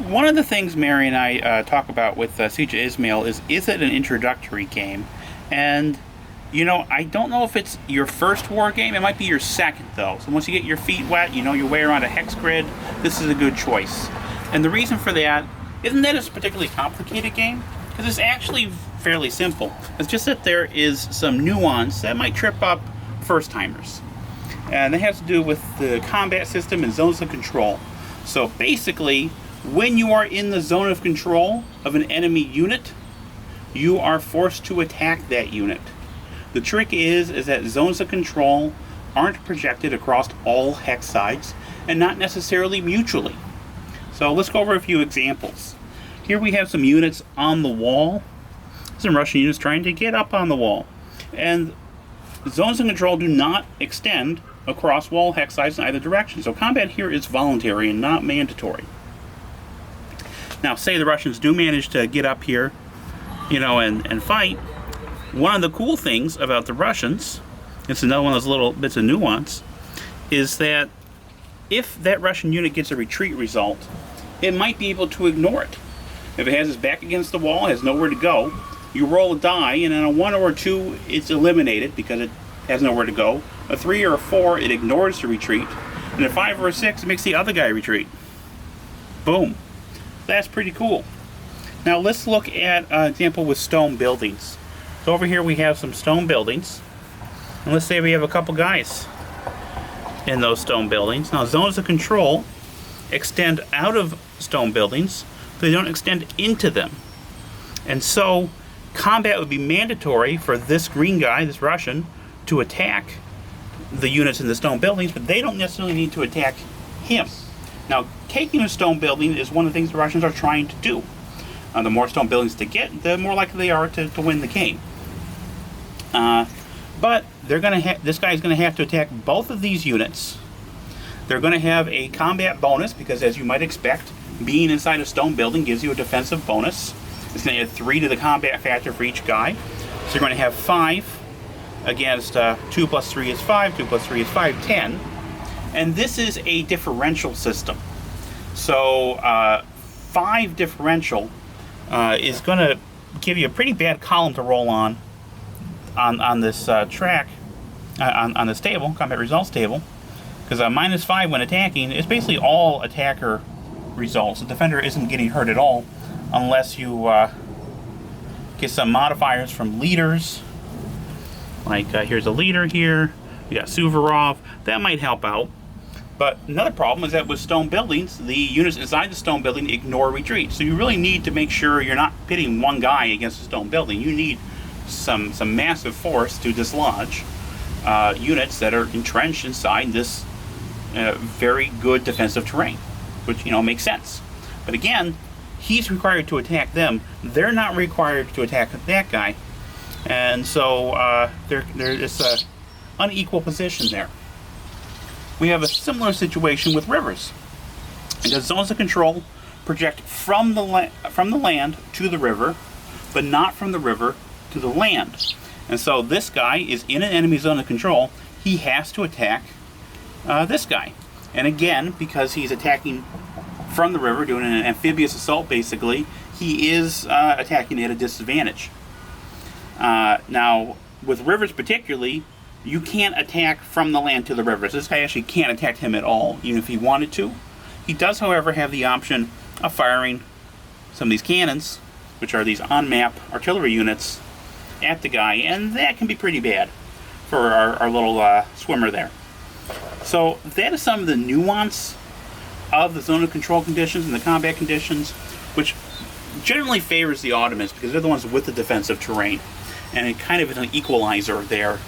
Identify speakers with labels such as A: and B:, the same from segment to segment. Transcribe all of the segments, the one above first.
A: One of the things Mary and I talk about with Siege of Izmail is it an introductory game? And, you know, I don't know if it's your first war game. It might be your second, though. So once you get your feet wet, you know your way around a hex grid, this is a good choice. And the reason for that isn't that it's a particularly complicated game, because it's actually fairly simple. It's just that there is some nuance that might trip up first-timers. And that has to do with the combat system and zones of control. So basically, when you are in the zone of control of an enemy unit, you are forced to attack that unit. The trick is that zones of control aren't projected across all hex sides, and not necessarily mutually. So let's go over a few examples. Here we have some units on the wall, some Russian units trying to get up on the wall. And zones of control do not extend across wall hex sides in either direction. So combat here is voluntary and not mandatory. Now, say the Russians do manage to get up here, you know, and fight. One of the cool things about the Russians, it's another one of those little bits of nuance, is that if that Russian unit gets a retreat result, it might be able to ignore it. If it has its back against the wall, it has nowhere to go, you roll a die, and on a 1 or a 2, it's eliminated because it has nowhere to go. A 3 or a 4, it ignores the retreat. And a 5 or a 6, it makes the other guy retreat. Boom. That's pretty cool. Now let's look at an example with stone buildings. So over here we have some stone buildings. And let's say we have a couple guys in those stone buildings. Now zones of control extend out of stone buildings, but they don't extend into them. And so combat would be mandatory for this green guy, this Russian, to attack the units in the stone buildings, but they don't necessarily need to attack him. Now, taking a stone building is one of the things the Russians are trying to do. The more stone buildings they get, the more likely they are to win the game. But they're gonna this guy's going to have to attack both of these units. They're going to have a combat bonus, because as you might expect, being inside a stone building gives you a defensive bonus. It's going to add 3 to the combat factor for each guy. So you're going to have 5 against 2 plus 3 is 5, 2 plus 3 is 5, 10. And this is a differential system. So 5 differential is going to give you a pretty bad column to roll on this track, on this table, combat results table, because -5 when attacking is basically all attacker results. The defender isn't getting hurt at all unless you get some modifiers from leaders. Like here's a leader here, you got Suvorov, that might help out. But another problem is that with stone buildings, the units inside the stone building ignore retreat. So you really need to make sure you're not pitting one guy against a stone building. You need some massive force to dislodge units that are entrenched inside this very good defensive terrain, which, you know, makes sense. But again, he's required to attack them. They're not required to attack that guy. And so there is an unequal position there. We have a similar situation with rivers. Because zones of control project from the land to the river, but not from the river to the land. And so this guy is in an enemy zone of control. He has to attack this guy. And again, because he's attacking from the river, doing an amphibious assault basically, he is attacking at a disadvantage. Now, with rivers particularly, you can't attack from the land to the river. So this guy actually can't attack him at all, even if he wanted to. He does, however, have the option of firing some of these cannons, which are these on-map artillery units, at the guy, and that can be pretty bad for our little swimmer there. So that is some of the nuance of the zone of control conditions and the combat conditions, which generally favors the Ottomans because they're the ones with the defensive terrain. And it kind of is an equalizer there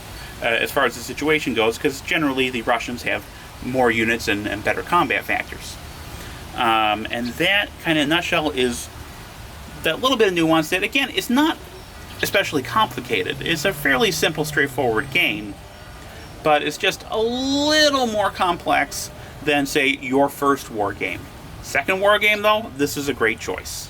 A: as far as the situation goes, because generally the Russians have more units and better combat factors. And that kind of in a nutshell is that little bit of nuance that, again, is not especially complicated. It's a fairly simple, straightforward game, but it's just a little more complex than, say, your first war game. Second war game, though, this is a great choice.